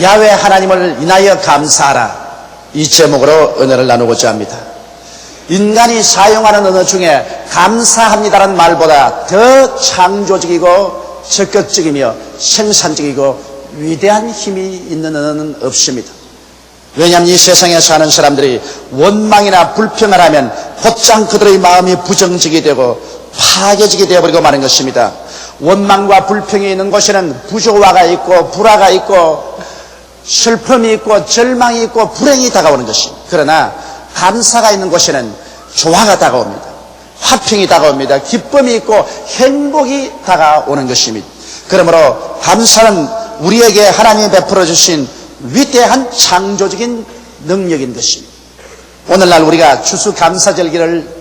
야훼 하나님을 인하여 감사하라, 이 제목으로 은혜를 나누고자 합니다. 인간이 사용하는 언어 중에 감사합니다라는 말보다 더 창조적이고 적극적이며 생산적이고 위대한 힘이 있는 언어는 없습니다. 왜냐하면 이 세상에 사는 사람들이 원망이나 불평을 하면 곧장 그들의 마음이 부정적이 되고 파괴적이 되어버리고 마는 것입니다. 원망과 불평이 있는 곳에는 부조화가 있고 불화가 있고 슬픔이 있고 절망이 있고 불행이 다가오는 것입니다. 그러나 감사가 있는 곳에는 조화가 다가옵니다. 화평이 다가옵니다. 기쁨이 있고 행복이 다가오는 것입니다. 그러므로 감사는 우리에게 하나님이 베풀어 주신 위대한 창조적인 능력인 것입니다. 오늘날 우리가 추수감사절기를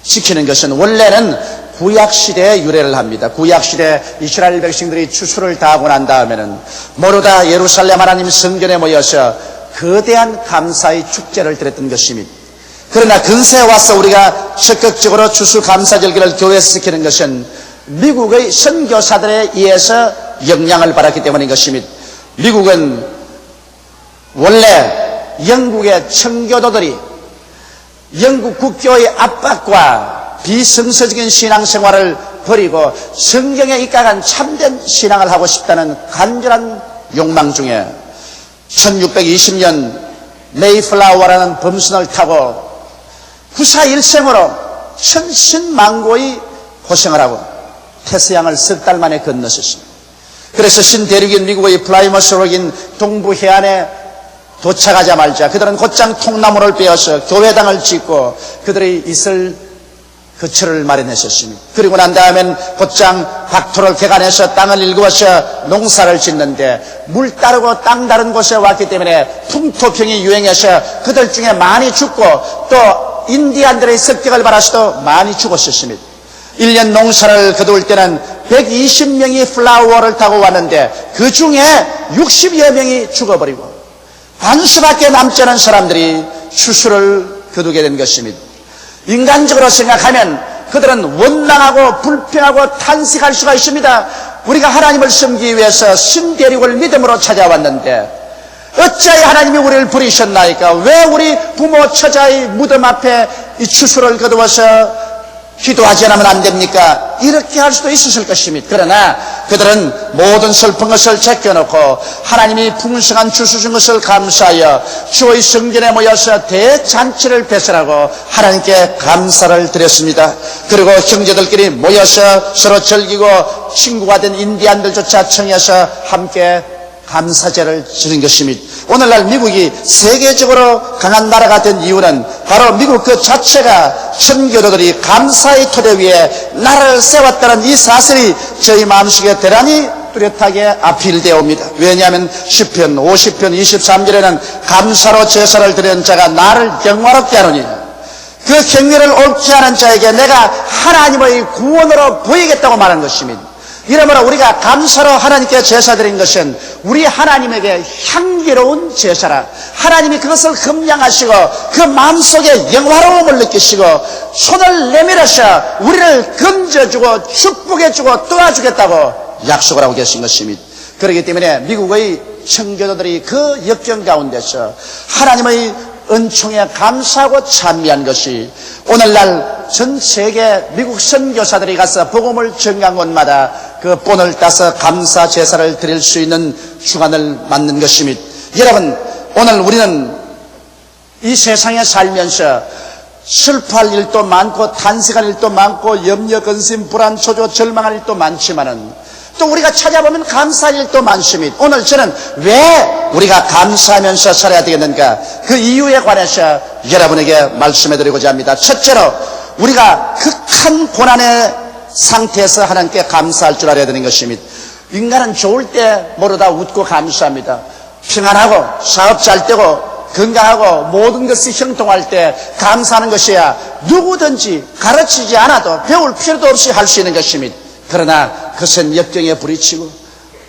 지키는 것은 원래는 구약시대에 유래를 합니다. 구약시대 이스라엘 백성들이 추수를 다 하고 난 다음에는 모두 다 예루살렘 하나님 성전에 모여서 거대한 감사의 축제를 드렸던 것입니다. 그러나 근세에 와서 우리가 적극적으로 추수감사절기를 교회에서 지키는 것은 미국의 선교사들에 의해서 영향을 받았기 때문인 것입니다. 미국은 원래 영국의 청교도들이 영국 국교의 압박과 비성서적인 신앙생활을 버리고 성경에 입각한 참된 신앙을 하고 싶다는 간절한 욕망 중에 1620년 메이플라워라는 범선을 타고 구사일생으로 천신만고의 고생을 하고 태서양을 석 달 만에 건넜었습니다. 그래서 신대륙인 미국의 플라이머스록인 동부 해안에 도착하자마자 그들은 곧장 통나무를 베어서 교회당을 짓고 그들의 있을 거처를 마련했었습니다. 그리고 난 다음엔 곧장 박토를 개간해서 땅을 일구어서 농사를 짓는데 물 따르고 땅 다른 곳에 왔기 때문에 풍토병이 유행해서 그들 중에 많이 죽고 또 인디안들의 습격을 받아서도 많이 죽었었습니다. 1년 농사를 거둘 때는 120명이 플라워를 타고 왔는데 그 중에 60여 명이 죽어버리고 반수밖에 남지 않은 사람들이 추수를 거두게 된 것입니다. 인간적으로 생각하면 그들은 원망하고 불평하고 탄식할 수가 있습니다. 우리가 하나님을 섬기기 위해서 신대륙을 믿음으로 찾아왔는데 어찌하여 하나님이 우리를 버리셨나이까? 왜 우리 부모 처자의 무덤 앞에 이 추수를 거두어서 기도하지 않으면 안 됩니까? 이렇게 할 수도 있었을 것입니다. 그러나 그들은 모든 슬픈 것을 제껴놓고 하나님이 풍성한 추수 준 것을 감사하여 주의 성전에 모여서 대잔치를 배설하고 하나님께 감사를 드렸습니다. 그리고 형제들끼리 모여서 서로 즐기고 친구가 된 인디안들조차 청해서 함께 감사제를 지는 것입니다. 오늘날 미국이 세계적으로 강한 나라가 된 이유는 바로 미국 그 자체가 선교도들이 감사의 토대 위에 나라를 세웠다는 이 사실이 저희 마음속에 대단히 뚜렷하게 아필되어 옵니다. 왜냐하면 시편 50편 23절에는 감사로 제사를 드리는 자가 나를 영화롭게 하노니 그 경외를 옳게 하는 자에게 내가 하나님의 구원으로 보이겠다고 말한 것입니다. 이러므로 우리가 감사로 하나님께 제사 드린 것은 우리 하나님에게 향기로운 제사라. 하나님이 그것을 감량하시고 그 마음속에 영화로움을 느끼시고 손을 내밀어서 우리를 건져주고 축복해주고 도와주겠다고 약속을 하고 계신 것입니다. 그렇기 때문에 미국의 청교도들이 그 역경 가운데서 하나님의 은총에 감사하고 찬미한 것이 오늘날 전 세계 미국 선교사들이 가서 복음을 전한 곳마다 그 본을 따서 감사 제사를 드릴 수 있는 주간을 만든 것입니다. 여러분, 오늘 우리는 이 세상에 살면서 슬퍼할 일도 많고 탄식할 일도 많고 염려, 근심, 불안, 초조, 절망할 일도 많지만은 또 우리가 찾아보면 감사할 일도 많습니다. 오늘 저는 왜 우리가 감사하면서 살아야 되겠는가, 그 이유에 관해서 여러분에게 말씀해드리고자 합니다. 첫째로 우리가 극한 고난의 상태에서 하나님께 감사할 줄 알아야 되는 것입니다. 인간은 좋을 때 모두 다 웃고 감사합니다. 평안하고 사업 잘 되고 건강하고 모든 것이 형통할 때 감사하는 것이야 누구든지 가르치지 않아도 배울 필요도 없이 할 수 있는 것입니다. 그러나 그것은 역경에 부딪히고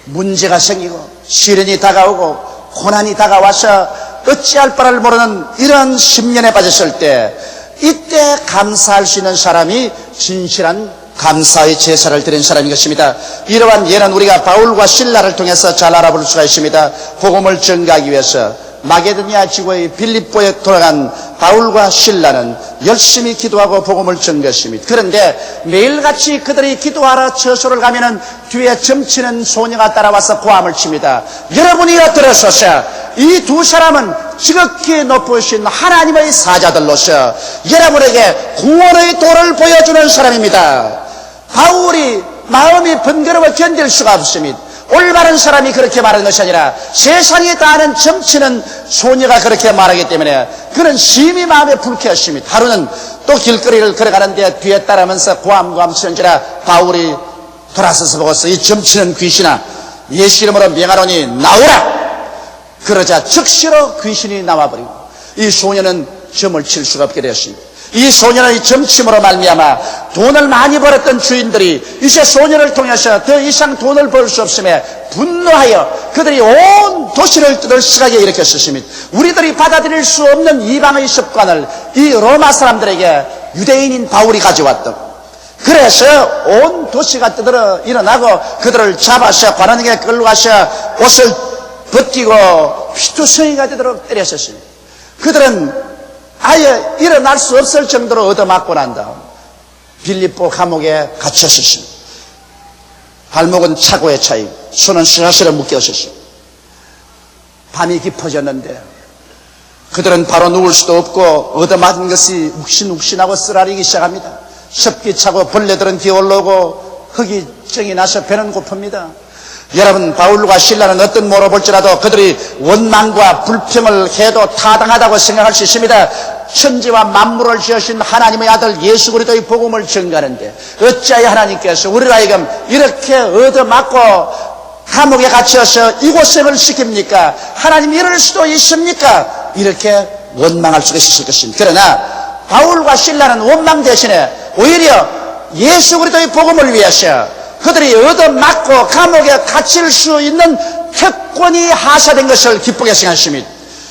문제가 생기고 시련이 다가오고 고난이 다가와서 어찌할 바를 모르는 이런 심년에 빠졌을 때 이때 감사할 수 있는 사람이 진실한 감사의 제사를 드린 사람인 것입니다. 이러한 예는 우리가 바울과 실라를 통해서 잘 알아볼 수가 있습니다. 복음을 전가하기 위해서 마게도니아 지구의 빌립보에 돌아간 바울과 실라는 열심히 기도하고 복음을 전했습니다. 그런데 매일같이 그들이 기도하러 처소를 가면은 뒤에 점치는 소녀가 따라와서 고함을 칩니다. 여러분이 들으소서. 이 두 사람은 지극히 높으신 하나님의 사자들로서 여러분에게 구원의 도를 보여주는 사람입니다. 바울이 마음이 번거로워 견딜 수가 없습니다. 올바른 사람이 그렇게 말하는 것이 아니라 세상에 다 아는 점치는 소녀가 그렇게 말하기 때문에 그는 심히 마음에 불쾌했습니다. 하루는 또 길거리를 걸어가는데 뒤에 따르면서 고함고함 치는지라 바울이 돌아서서 보고서 이 점치는 귀신아, 예수 이름으로 명하노니 나오라. 그러자 즉시로 귀신이 나와버리고 이 소녀는 점을 칠 수가 없게 되었습니다. 이 소녀는 이 점침으로 말미암아 돈을 많이 벌었던 주인들이 이제 소녀를 통해서 더 이상 돈을 벌 수 없음에 분노하여 그들이 온 도시를 들썩하게 일으켰습니다. 우리들이 받아들일 수 없는 이방의 습관을 이 로마 사람들에게 유대인인 바울이 가져왔던, 그래서 온 도시가 떠들어 일어나고 그들을 잡아서 관원에게 끌고 가서 옷을 벗기고 피투성이가 되도록 때렸었습니다. 그들은 아예 일어날 수 없을 정도로 얻어맞고 난 다음 빌립보 감옥에 갇혔었습니다. 발목은 차고에 차이고 손은 스라스라 묶였었습니다. 밤이 깊어졌는데 그들은 바로 누울 수도 없고 얻어맞은 것이 욱신욱신하고 쓰라리기 시작합니다. 습기 차고 벌레들은 기어올라오고 흙이 정이 나서 배는 고픕니다. 여러분, 바울과 실라는 어떤 모로 볼지라도 그들이 원망과 불평을 해도 타당하다고 생각할 수 있습니다. 천지와 만물을 지으신 하나님의 아들 예수 그리스도의 복음을 전가하는데 어찌하여 하나님께서 우리를 하여금 이렇게 얻어맞고 감옥에 갇혀서 이고생을 시킵니까? 하나님 이럴 수도 있습니까? 이렇게 원망할 수가 있을 것입니다. 그러나 바울과 실라는 원망 대신에 오히려 예수 그리스도의 복음을 위해서 그들이 얻어맞고 감옥에 갇힐 수 있는 특권이 하사된 것을 기쁘게 생각했습니다.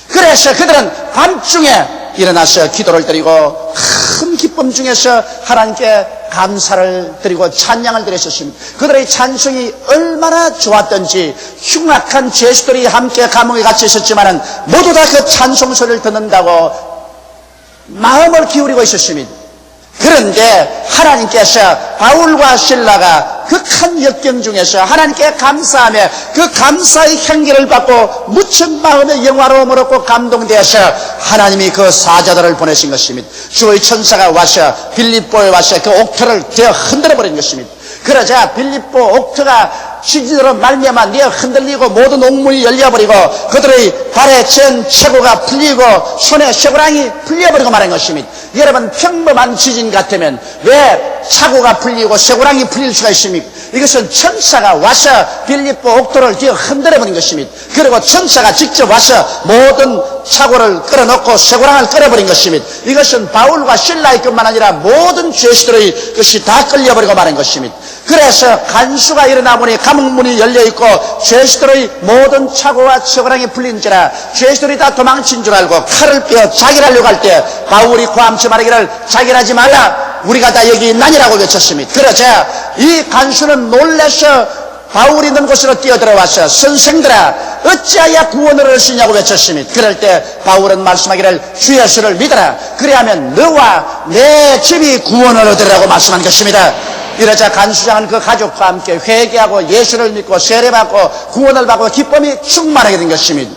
그래서 그들은 밤중에 일어나서 기도를 드리고 큰 기쁨 중에서 하나님께 감사를 드리고 찬양을 드렸었습니다. 그들의 찬송이 얼마나 좋았던지 흉악한 죄수들이 함께 감옥에 갇혀 있었지만 모두 다 그 찬송 소리를 듣는다고 마음을 기울이고 있었습니다. 그런데 하나님께서 바울과 실라가 극한 역경 중에서 하나님께 감사하며 그 감사의 향기를 받고 무척 마음의 영화로움을 얻고 감동되어서 하나님이 그 사자들을 보내신 것입니다. 주의 천사가 와서 빌립보에 와서 그 옥터를 되어 흔들어버린 것입니다. 그러자 빌립보 옥터가 지진으로 말미암아 내어 흔들리고 모든 옥문이 열려버리고 그들의 발에 전 체고가 풀리고 손에 쇠고랑이 풀려버리고 말한 것입니다. 여러분, 평범한 지진 같으면 왜 차고가 풀리고 쇠고랑이 풀릴 수가 있습니까? 이것은 천사가 와서 빌립보 옥토를 뒤어 흔들어버린 것입니다. 그리고 천사가 직접 와서 모든 차고를 끌어놓고 쇠고랑을 끌어버린 것입니다. 이것은 바울과 실라의 것만 아니라 모든 죄수들의 것이 다 끌려버리고 말한 것입니다. 그래서 간수가 일어나 보니 감옥문이 열려있고 죄수들의 모든 차고와 쇠고랑이 풀린지라 죄수들이 다 도망친 줄 알고 칼을 빼어 자결하려고 할 때 바울이 고함쳐 말하기를 자결하지 말라, 우리가 다 여기 있나니라고 외쳤습니다. 그러자 이 간수는 놀라서 바울이 있는 곳으로 뛰어들어와서 선생들아 어찌하여 구원을 얻을 수 있냐고 외쳤습니다. 그럴 때 바울은 말씀하기를 주 예수를 믿어라, 그리하면 너와 내 집이 구원을 얻으리라고 말씀한 것입니다. 이러자 간수장은 그 가족과 함께 회개하고 예수를 믿고 세례받고 구원을 받고 기쁨이 충만하게 된 것입니다.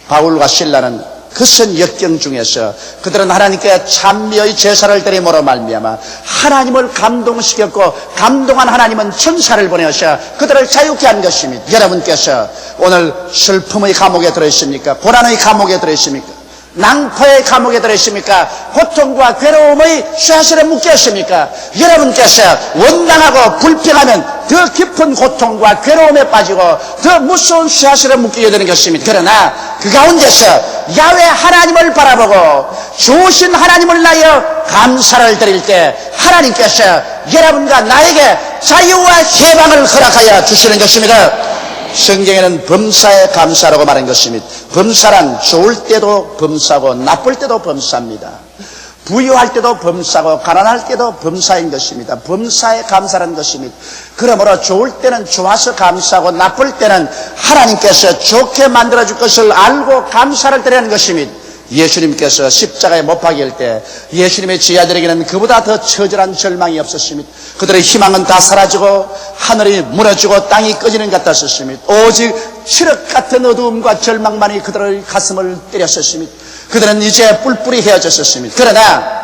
바울과 실라는 그선 역경 중에서 그들은 하나님께 찬미의 제사를 드림으로 말미암아 하나님을 감동시켰고 감동한 하나님은 천사를 보내셔 그들을 자유케 한 것입니다. 여러분께서 오늘 슬픔의 감옥에 들어있습니까? 고난의 감옥에 들어있습니까? 낭파의 감옥에 들어있습니까? 고통과 괴로움의 쇠사슬에 묶여있습니까? 여러분께서 원망하고 불평하면 더 깊은 고통과 괴로움에 빠지고 더 무서운 쇠사슬에 묶이게 되는 것입니다. 그러나 그 가운데서 야훼 하나님을 바라보고 주신 하나님을 나여 감사를 드릴 때 하나님께서 여러분과 나에게 자유와 해방을 허락하여 주시는 것입니다. 성경에는 범사에 감사라고 말한 것입니다. 범사란 좋을 때도 범사고 나쁠 때도 범사입니다. 부유할 때도 범사고 가난할 때도 범사인 것입니다. 범사에 감사하는 것입니다. 그러므로 좋을 때는 좋아서 감사하고 나쁠 때는 하나님께서 좋게 만들어줄 것을 알고 감사를 드리는 것입니다. 예수님께서 십자가에 못 박일 때 예수님의 제자들에게는 그보다 더 처절한 절망이 없었습니다. 그들의 희망은 다 사라지고 하늘이 무너지고 땅이 꺼지는 것 같았습니다. 오직 칠흑 같은 어두움과 절망만이 그들의 가슴을 때렸었습니다. 그들은 이제 뿔뿔이 헤어졌었습니다. 그러나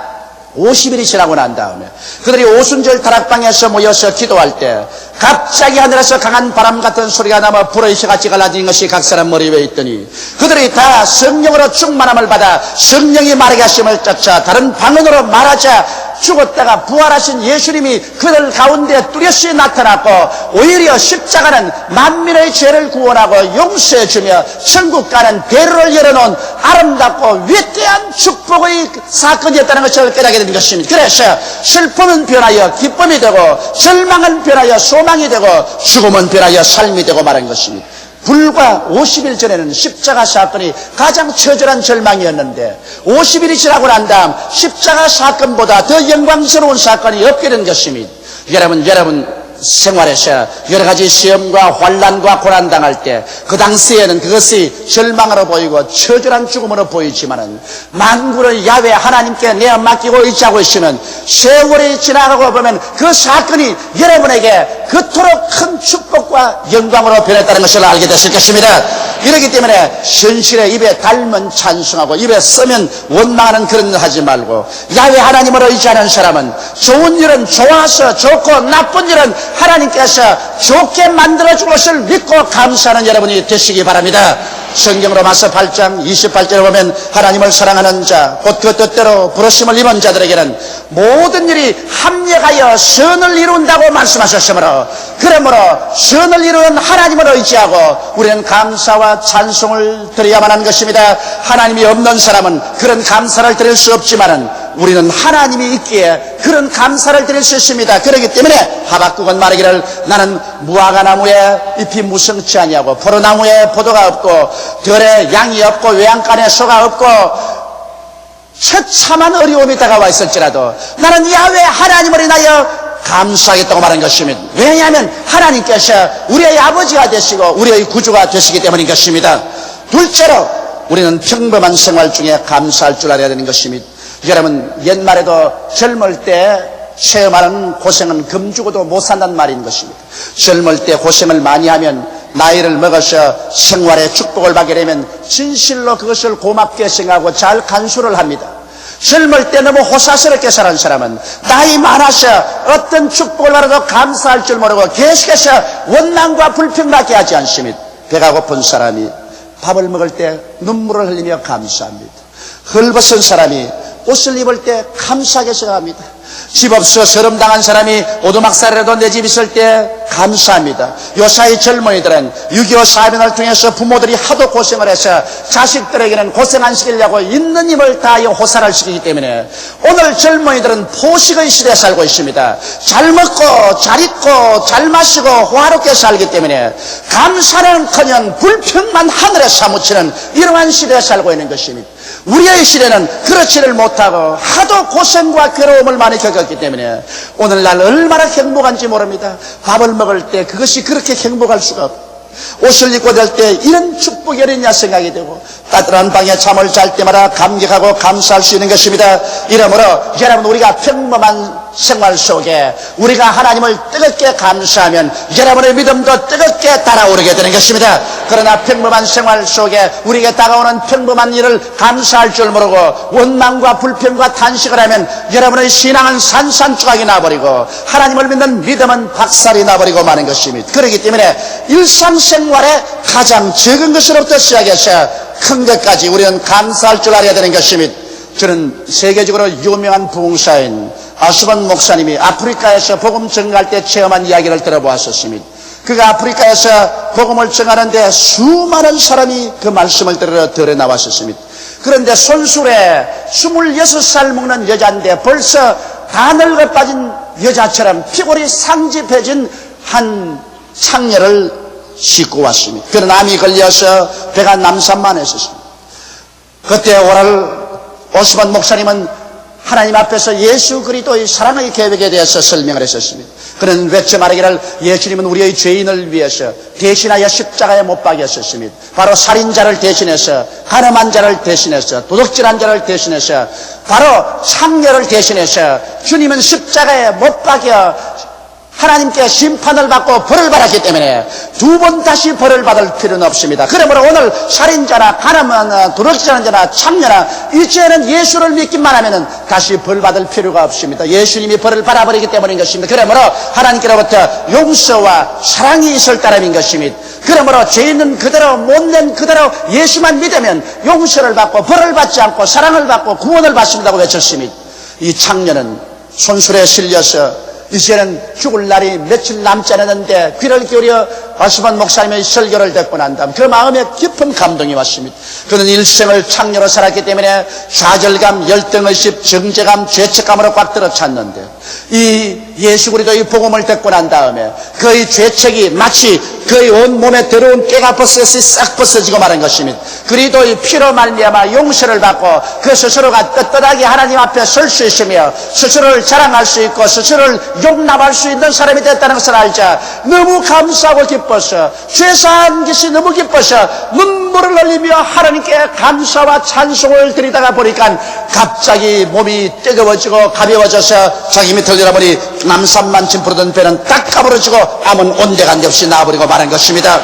50일이 지나고 난 다음에 그들이 오순절 다락방에서 모여서 기도할 때 갑자기 하늘에서 강한 바람 같은 소리가 나며 불의 혀같이 갈라진 것이 각 사람 머리 위에 있더니 그들이 다 성령으로 충만함을 받아 성령이 말하게 하심을 쫓아 다른 방언으로 말하자 죽었다가 부활하신 예수님이 그들 가운데 뚜렷이 나타났고 오히려 십자가는 만민의 죄를 구원하고 용서해주며 천국 가는 대로를 열어놓은 아름답고 위대한 축복의 사건이었다는 것을 깨닫게 된 것입니다. 그래서 슬픔은 변하여 기쁨이 되고 절망은 변하여 소망이 되고 죽음은 변하여 삶이 되고 말한 것입니다. 불과 50일 전에는 십자가 사건이 가장 처절한 절망이었는데 50일이 지나고 난 다음 십자가 사건보다 더 영광스러운 사건이 없게 된 것입니다. 여러분 생활에서 여러 가지 시험과 환난과 고난 당할 때 그 당시에는 그것이 절망으로 보이고 처절한 죽음으로 보이지만은 만군의 야훼 하나님께 내어 맡기고 의지하고 있으면 세월이 지나가고 보면 그 사건이 여러분에게 그토록 큰 축복과 영광으로 변했다는 것을 알게 됐을 것입니다. 이렇기 때문에 현실에 입에 달면 찬송하고 입에 쓰면 원망하는 그런 일 하지 말고 야훼 하나님을 의지하는 사람은 좋은 일은 좋아서 좋고 나쁜 일은 하나님께서 좋게 만들어준 것을 믿고 감사하는 여러분이 되시기 바랍니다. 성경 로마서 8장 28절에 보면 하나님을 사랑하는 자 곧 그 뜻대로 부르심을 입은 자들에게는 모든 일이 합력하여 선을 이룬다고 말씀하셨으므로 그러므로 선을 이루는 하나님을 의지하고 우리는 감사와 찬송을 드려야만 하는 것입니다. 하나님이 없는 사람은 그런 감사를 드릴 수 없지만은 우리는 하나님이 있기에 그런 감사를 드릴 수 있습니다. 그렇기 때문에 하박국은 말하기를 나는 무화과나무에 잎이 무성치 아니하고 포도나무에 포도가 없고 들에 양이 없고 외양간에 소가 없고 처참한 어려움이 다가와 있을지라도 나는 야훼 하나님을 인하여 감사하겠다고 말한 것입니다. 왜냐하면 하나님께서 우리의 아버지가 되시고 우리의 구주가 되시기 때문인 것입니다. 둘째로 우리는 평범한 생활 중에 감사할 줄 알아야 되는 것입니다. 여러분 옛말에도 젊을 때 체험하는 고생은 금주고도 못 산다는 말인 것입니다. 젊을 때 고생을 많이 하면 나이를 먹어서 생활의 축복을 받게 되면 진실로 그것을 고맙게 생각하고 잘 간수를 합니다. 젊을 때 너무 호사스럽게 사는 사람은 나이 많아서 어떤 축복을 받아도 감사할 줄 모르고 계속해서 원망과 불평밖에 하지 않습니다. 배가 고픈 사람이 밥을 먹을 때 눈물을 흘리며 감사합니다. 헐벗은 사람이 옷을 입을 때 감사하게 생각합니다. 집 없어 서름당한 사람이 오두막살이라도 내 집 있을 때 감사합니다. 요사이 젊은이들은 6.25 사변을 통해서 부모들이 하도 고생을 해서 자식들에게는 고생 안 시키려고 있는 힘을 다하여 호사를 시키기 때문에 오늘 젊은이들은 포식의 시대에 살고 있습니다. 잘 먹고 잘 입고 잘 마시고 호화롭게 살기 때문에 감사는커녕 불평만 하늘에 사무치는 이러한 시대에 살고 있는 것입니다. 우리의 시대는 그렇지를 못하고 하도 고생과 괴로움을 많이 겪었기 때문에 오늘날 얼마나 행복한지 모릅니다. 밥을 먹을 때 그것이 그렇게 행복할 수가 없고 옷을 입고 될 때 이런 축복이 어딨냐 생각이 되고 따뜻한 방에 잠을 잘 때마다 감격하고 감사할 수 있는 것입니다. 이러므로 여러분 우리가 평범한 생활 속에 우리가 하나님을 뜨겁게 감사하면 여러분의 믿음도 뜨겁게 달아오르게 되는 것입니다. 그러나 평범한 생활 속에 우리에게 다가오는 평범한 일을 감사할 줄 모르고 원망과 불평과 탄식을 하면 여러분의 신앙은 산산조각이 나버리고 하나님을 믿는 믿음은 박살이 나버리고 마는 것입니다. 그렇기 때문에 일상생활에 가장 적은 것으로부터 시작해서 큰 것까지 우리는 감사할 줄 알아야 되는 것입니다. 저는 세계적으로 유명한 부흥사인 아수반 목사님이 아프리카에서 복음 전가할 때 체험한 이야기를 들어보았었습니다. 그가 아프리카에서 복음을 전하는데 수많은 사람이 그 말씀을 들으러 들어 나왔었습니다. 그런데 손술에 26살 먹는 여자인데 벌써 다 늙어 빠진 여자처럼 피골이 상집해진 한 창녀를 싣고 왔습니다. 그는 암이 걸려서 배가 남산만 했었습니다. 그때 오늘 오스반 목사님은 하나님 앞에서 예수 그리스도의 사랑의 계획에 대해서 설명을 했었습니다. 그는 외쳐 말하기를 예수님은 우리의 죄인을 위해서 대신하여 십자가에 못 박였었습니다. 바로 살인자를 대신해서, 가늠한 자를 대신해서, 도둑질한 자를 대신해서, 바로 창녀를 대신해서 주님은 십자가에 못 박여 하나님께 심판을 받고 벌을 받았기 때문에 두 번 다시 벌을 받을 필요는 없습니다. 그러므로 오늘 살인자나 가늠하나 도둑질하는 자나 창녀나 이제는 예수를 믿기만 하면 다시 벌 받을 필요가 없습니다. 예수님이 벌을 받아버리기 때문인 것입니다. 그러므로 하나님께로부터 용서와 사랑이 있을 따름인 것입니다. 그러므로 죄인은 그대로 못낸 그대로 예수만 믿으면 용서를 받고 벌을 받지 않고 사랑을 받고 구원을 받습니다고 외쳤습니다. 이 창녀는 손술에 실려서 이제는 죽을 날이 며칠 남지 않았는데 귀를 기울여 박수만 목사님의 설교를 듣고 난 다음 그 마음에 깊은 감동이 왔습니다. 그는 일생을 창녀로 살았기 때문에 좌절감, 열등의식, 정죄감, 죄책감으로 꽉 들어찼는데 이 예수 그리스도의 복음을 듣고 난 다음에 그의 죄책이 마치 그의 온몸에 더러운 깨가 벗어서 싹 벗어지고 마는 것입니다. 그리스도의 피로 말미암아 용서를 받고 그 스스로가 떳떳하게 하나님 앞에 설 수 있으며 스스로를 자랑할 수 있고 스스로를 용납할 수 있는 사람이 됐다는 것을 알자 너무 감사하고 기뻐서 죄사한 것이 너무 기뻐서 눈물을 흘리며 하나님께 감사와 찬송을 드리다가 보니까 갑자기 몸이 뜨거워지고 가벼워져서 자기 밑을 열어보니 남산만침 부르던 배는 딱 가부러지고 아무 온데간데 없이 나와버리고 마는 것입니다.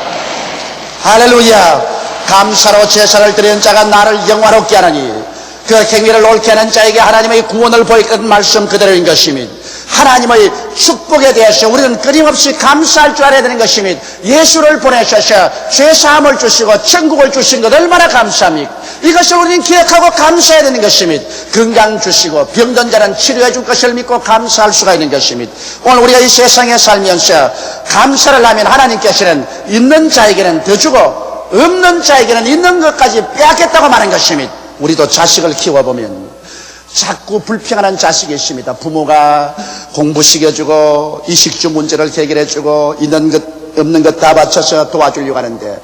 할렐루야. 감사로 제사를 드리는 자가 나를 영화롭게 하나니 그 행위를 옳게 하는 자에게 하나님의 구원을 보이는 말씀 그대로인 것입니다. 하나님의 축복에 대해서 우리는 끊임없이 감사할 줄 알아야 되는 것입니다. 예수를 보내셔서 죄사함을 주시고 천국을 주신 것 얼마나 감사합니까? 이것을 우리는 기억하고 감사해야 되는 것입니다. 건강 주시고 병든 자는 치료해 줄 것을 믿고 감사할 수가 있는 것입니다. 오늘 우리가 이 세상에 살면서 감사를 하면 하나님께서는 있는 자에게는 더 주고 없는 자에게는 있는 것까지 빼앗겠다고 말한 것입니다. 우리도 자식을 키워보면 자꾸 불평하는 자식이 있습니다. 부모가 공부시켜주고 이식주 문제를 해결해주고 있는 것 없는 것 다 바쳐서 도와주려고 하는데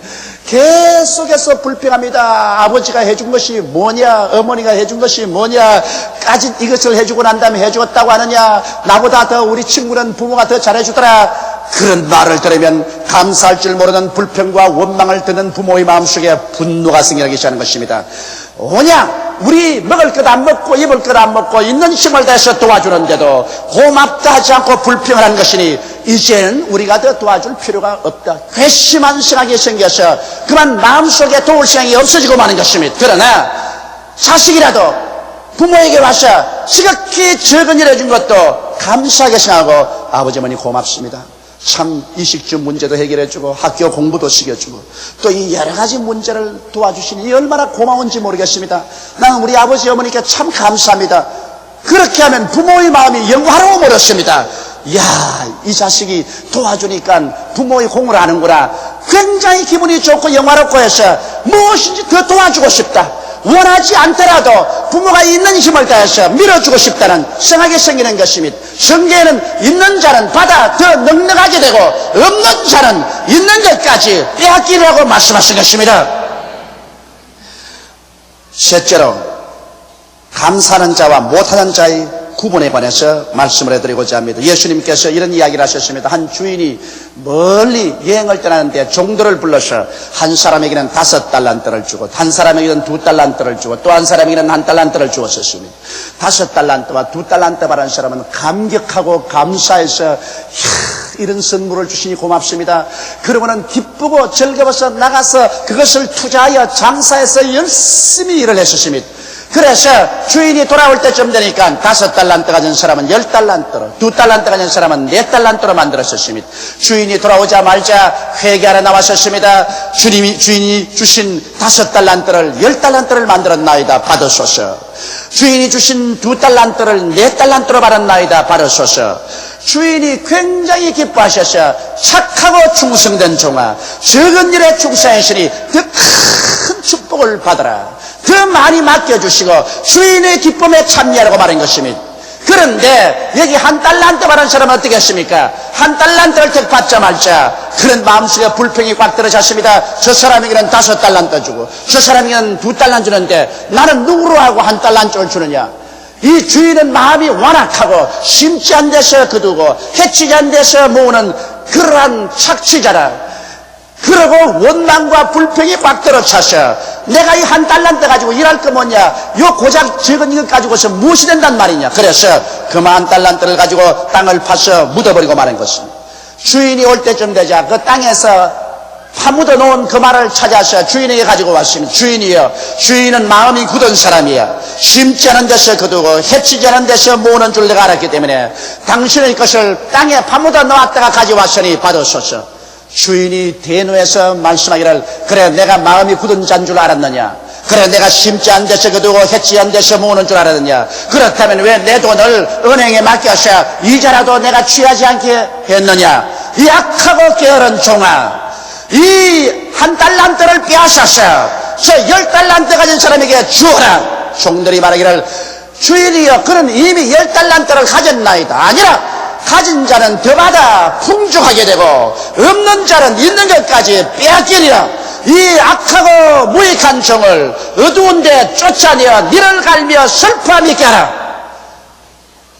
계속해서 불평합니다. 아버지가 해준 것이 뭐냐, 어머니가 해준 것이 뭐냐, 까짓 이것을 해주고 난 다음에 해주었다고 하느냐, 나보다 더 우리 친구는 부모가 더 잘해주더라. 그런 말을 들으면 감사할 줄 모르는 불평과 원망을 듣는 부모의 마음속에 분노가 생기기 시작하는 것입니다. 오냐 우리 먹을 것 안 먹고 입을 것 안 먹고 있는 힘을 다해서 도와주는데도 고맙다 하지 않고 불평을 하는 것이니 이제는 우리가 더 도와줄 필요가 없다. 괘씸한 생각이 생겨서 그만 마음속에 도울 생각이 없어지고 마는 것입니다. 그러나 자식이라도 부모에게 와서 지극히 적은 일 해준 것도 감사하게 생각하고 아버지 어머니 고맙습니다. 참 이식주 문제도 해결해주고 학교 공부도 시켜주고 또 이 여러 가지 문제를 도와주시니 얼마나 고마운지 모르겠습니다. 나는 우리 아버지 어머니께 참 감사합니다. 그렇게 하면 부모의 마음이 영화로워 버렸습니다. 이야, 이 자식이 도와주니까 부모의 공을 하는구나. 굉장히 기분이 좋고 영화롭고 해서 무엇인지 더 도와주고 싶다. 원하지 않더라도 부모가 있는 힘을 다해서 밀어주고 싶다는 생각이 생기는 것입니다. 성경에는 있는 자는 받아 더 넉넉하게 되고 없는 자는 있는 것까지 빼앗기라고 말씀하신 것입니다. 셋째로 감사하는 자와 못하는 자의 구분에 관해서 말씀을 해드리고자 합니다. 예수님께서 이런 이야기를 하셨습니다. 한 주인이 멀리 여행을 떠나는데 종들을 불러서 한 사람에게는 5달란트를 주고 한 사람에게는 2달란트를 주고 또 한 사람에게는 1달란트를 주었습니다. 5달란트와 2달란트 받은 사람은 감격하고 감사해서 이런 선물을 주시니 고맙습니다. 그러고는 기쁘고 즐거워서 나가서 그것을 투자하여 장사해서 열심히 일을 했었습니다. 그래서 주인이 돌아올 때쯤 되니까 5달란트 가진 사람은 10달란트로 2달란트 가진 사람은 4달란트로 만들었었습니다. 주인이 돌아오자마자 회개하러 나왔었습니다. 주인이 주신 5달란트를 10달란트를 만들었나이다 받으소서. 주인이 주신 2달란트를 4달란트로 받았나이다 받으소서. 주인이 굉장히 기뻐하셔서 착하고 충성된 종아 적은 일에 충성하시니 더 큰 축복을 받아라. 더 많이 맡겨주시고 주인의 기쁨에 참여하라고 말한 것입니다. 그런데 여기 1달란트 받은 사람은 어떻게 했습니까? 1달란트를 tek 받자마자 그런 마음속에 불평이 꽉 들어찼습니다. 저 사람에게는 5달란트 주고 저 사람에게는 2달란트 주는데 나는 누구로 하고 1달란트를 주느냐? 이 주인은 마음이 완악하고 심지 않은 데서 거두고 해치지 않은 데서 모으는 그러한 착취자라. 그러고 원망과 불평이 꽉 들어차서 내가 이 한 달란트 가지고 일할 거 뭐냐, 요 고작 적은 이것 가지고서 무엇이 된단 말이냐. 그래서 그만 달란트를 가지고 땅을 파서 묻어버리고 마는 것입니다. 주인이 올 때쯤 되자 그 땅에서 파묻어 놓은 그 말을 찾아서 주인에게 가지고 왔습니다. 주인이여, 주인은 마음이 굳은 사람이야. 심지 않은 데서 거두고 해치지 않은 데서 모으는 줄 내가 알았기 때문에 당신의 것을 땅에 파묻어 놓았다가 가져왔으니 받으소서. 주인이 대노해서 말씀하기를, 그래 내가 마음이 굳은 자인 줄 알았느냐? 그래 내가 심지 않은 데서 거두고 해치지 않은 데서 모으는 줄 알았느냐? 그렇다면 왜 내 돈을 은행에 맡겨서 이자라도 내가 취하지 않게 했느냐? 이 악하고 게으른 종아, 이 한 달란트를 빼앗아서 저 10달란트 가진 사람에게 주어라. 종들이 말하기를, 주인이여, 그는 이미 10달란트를 가졌나이다. 아니라 가진 자는 더 받아 풍족하게 되고 없는 자는 있는 것까지 빼앗기리라. 이 악하고 무익한 종을 어두운 데 쫓아내어 니를 갈며 슬퍼함 있게 하라.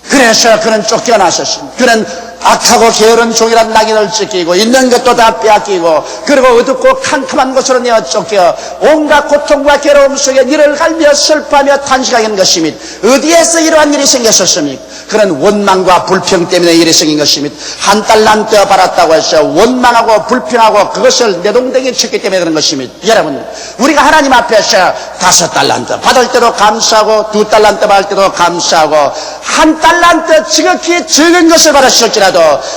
그래서 그는 쫓겨나셨습니다. 그는 악하고 게으른 종이란 낙인을 찢기고 있는 것도 다 빼앗기고 그리고 어둡고 캄캄한 곳으로 내어 쫓겨 온갖 고통과 괴로움 속에 니를 갈며 슬퍼하며 탄식하게 한 것입니다. 어디에서 이러한 일이 생겼었습니까? 그런 원망과 불평 때문에 일이 생긴 것입니다. 한 달란트 받았다고 해서 원망하고 불평하고 그것을 내동댕이 쳤기 때문에 그런 것입니다. 여러분, 우리가 하나님 앞에서 5달란트 받을 때도 감사하고 2달란트 받을 때도 감사하고 한 달란트 지극히 적은 것을 받았을지라도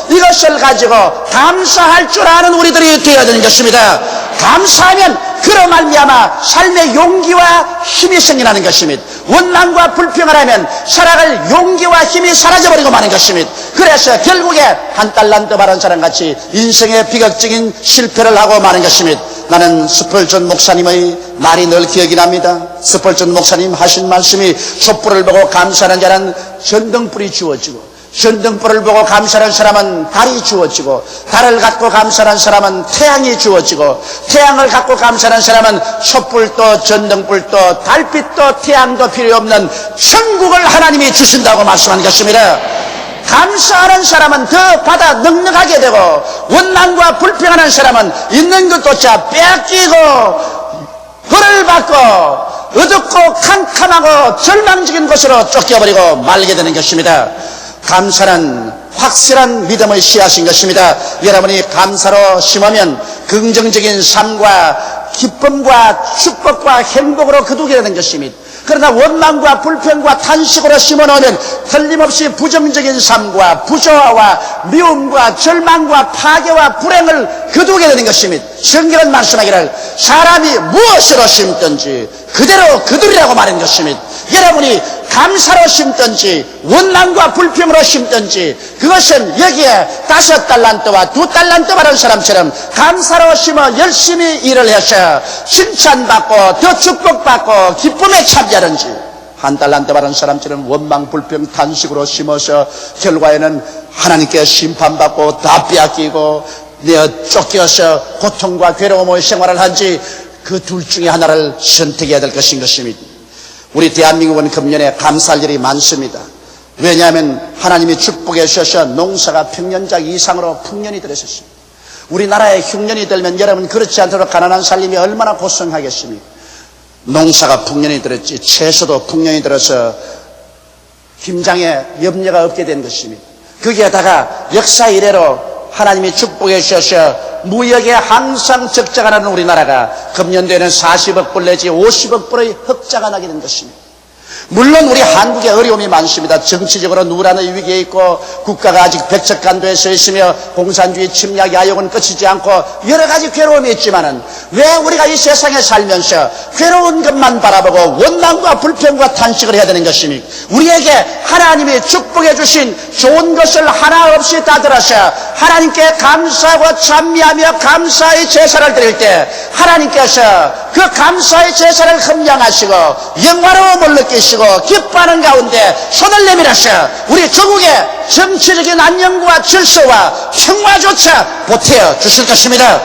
이것을 가지고 감사할 줄 아는 우리들이 되어야 되는 것입니다. 감사하면 그로 말미암아 삶의 용기와 힘이 생겨나는 것입니다. 원망과 불평을 하면 살아갈 용기와 힘이 사라져버리고 마는 것입니다. 그래서 결국에 한 달란트 받은 사람같이 인생의 비극적인 실패를 하고 마는 것입니다. 나는 스펄전 목사님의 말이 늘 기억이 납니다. 스펄전 목사님 하신 말씀이 촛불을 보고 감사하는 자는 전등불이 주어지고 전등불을 보고 감사하는 사람은 달이 주어지고 달을 갖고 감사하는 사람은 태양이 주어지고 태양을 갖고 감사하는 사람은 촛불도 전등불도 달빛도 태양도 필요 없는 천국을 하나님이 주신다고 말씀한 것입니다. 감사하는 사람은 더 받아 넉넉하게 되고 원망과 불평하는 사람은 있는 것조차 빼앗기고 벌을 받고 어둡고 캄캄하고 절망적인 곳으로 쫓겨버리고 말게 되는 것입니다. 감사는 확실한 믿음의 씨앗인 것입니다. 여러분이 감사로 심으면 긍정적인 삶과 기쁨과 축복과 행복으로 거두게 되는 것입니다. 그러나 원망과 불평과 탄식으로 심어놓으면 틀림없이 부정적인 삶과 부조화와 미움과 절망과 파괴와 불행을 거두게 되는 것입니다. 성경은 말씀하기를 사람이 무엇으로 심든지 그대로 거두리라고 말한 것입니다. 여러분이 감사로 심든지 원망과 불평으로 심든지 그것은 여기에 5달란트와 2달란트 받은 사람처럼 감사로 심어 열심히 일을 해서 칭찬받고 더 축복받고 기쁨에 참여하든지 한 달란트 받은 사람처럼 원망 불평 탄식으로 심어서 결과에는 하나님께 심판받고 다 빼앗기고 내어 쫓겨서 고통과 괴로움의 생활을 한지 그 둘 중에 하나를 선택해야 될 것인 것입니다. 우리 대한민국은 금년에 감사할 일이 많습니다. 왜냐하면 하나님이 축복해 주셔서 농사가 평년작 이상으로 풍년이 들었습니다. 우리나라에 흉년이 들면 여러분 그렇지 않도록 가난한 살림이 얼마나 고생하겠습니까? 농사가 풍년이 들었지 채소도 풍년이 들어서 김장에 염려가 없게 된 것입니다. 거기에다가 역사 이래로 하나님이 축복해 주셔서 무역에 항상 적자가 나는 우리나라가 금년도에는 40억 불 내지 50억 불의 흑자가 나게 된 것입니다. 물론 우리 한국에 어려움이 많습니다. 정치적으로 누란의 위기에 있고 국가가 아직 백척간도에 서 있으며 공산주의 침략 야욕은 끝이지 않고 여러 가지 괴로움이 있지만은 왜 우리가 이 세상에 살면서 괴로운 것만 바라보고 원망과 불평과 탄식을 해야 되는 것입니까? 우리에게 하나님이 축복해 주신 좋은 것을 하나 없이 다 들어서 하나님께 감사하고 찬미하며 감사의 제사를 드릴 때 하나님께서 그 감사의 제사를 흠양하시고 영화로움을 느끼시고 기뻐하는 가운데 손을 내밀어서 우리 조국의 정치적인 안녕과 질서와 평화조차 보태어 주실 것입니다.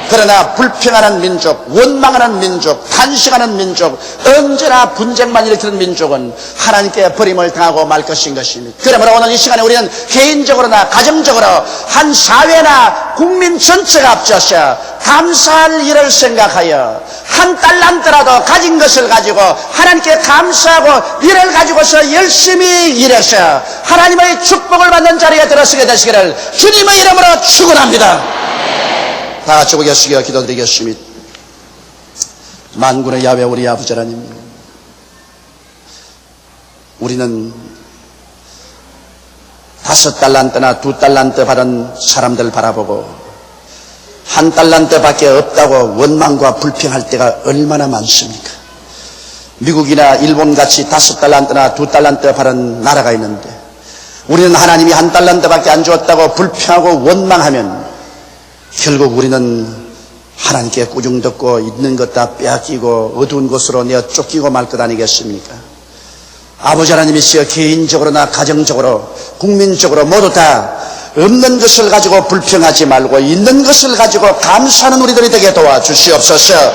그러나 불평하는 민족, 원망하는 민족, 탄식하는 민족, 언제나 분쟁만 일으키는 민족은 하나님께 버림을 당하고 말 것인 것입니다. 그러므로 오늘 이 시간에 우리는 개인적으로나 가정적으로 한 사회나 국민 전체가 앞서서 감사할 일을 생각하여 한 달란트라도 가진 것을 가지고 하나님께 감사하고 이를 가지고서 열심히 일해서 하나님의 축복을 받는 자리에 들어서게 되시기를 주님의 이름으로 축원합니다. 다 같이 보겠습니다. 기도드리겠습니다. 만군의 야훼 우리 아버지 하나님, 우리는 5달란트나 2달란트 받은 사람들 바라보고 1달란트 밖에 없다고 원망과 불평할 때가 얼마나 많습니까? 미국이나 일본같이 5달란트나 2달란트 받은 나라가 있는데 우리는 하나님이 1달란트 밖에 안 주었다고 불평하고 원망하면 결국 우리는 하나님께 꾸중 듣고 있는 것 다 빼앗기고 어두운 곳으로 내어 쫓기고 말 것 아니겠습니까? 아버지 하나님이시여 개인적으로나 가정적으로 국민적으로 모두 다 없는 것을 가지고 불평하지 말고 있는 것을 가지고 감사하는 우리들이 되게 도와주시옵소서.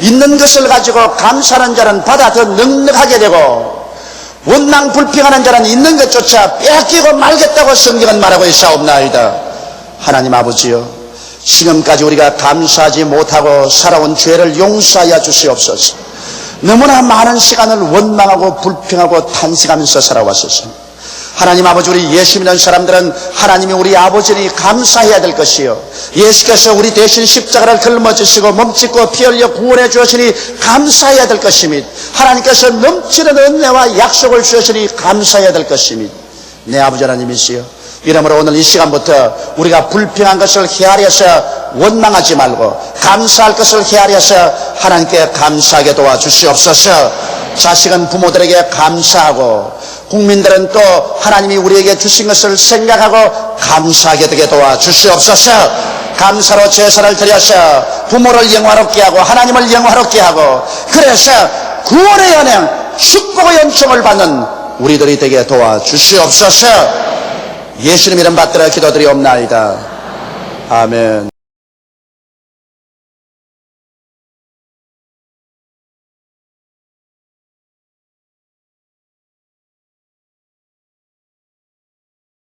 있는 것을 가지고 감사하는 자는 받아 더 넉넉하게 되고 원망 불평하는 자는 있는 것조차 빼앗기고 말겠다고 성경은 말하고 있사옵나이다. 하나님 아버지여, 지금까지 우리가 감사하지 못하고 살아온 죄를 용서하여 주시옵소서. 너무나 많은 시간을 원망하고 불평하고 탄식하면서 살아왔었습니다. 하나님 아버지, 우리 예수 믿는 사람들은 하나님이 우리 아버지니 감사해야 될 것이요, 예수께서 우리 대신 십자가를 짊어지시고 몸짓고 피 흘려 구원해 주시니 감사해야 될 것입니다. 하나님께서 넘치는 은혜와 약속을 주시니 감사해야 될 것입니다. 내 아버지 하나님이시여, 이러므로 오늘 이 시간부터 우리가 불평한 것을 헤아려서 원망하지 말고 감사할 것을 헤아려서 하나님께 감사하게 도와주시옵소서. 자식은 부모들에게 감사하고 국민들은 또 하나님이 우리에게 주신 것을 생각하고 감사하게 되게 도와주시옵소서. 감사로 제사를 드려서 부모를 영화롭게 하고 하나님을 영화롭게 하고, 그래서 구원의 연행, 축복의 연총을 받는 우리들이 되게 도와주시옵소서. 예수님 이름 받들어 기도드리옵나이다. 아멘.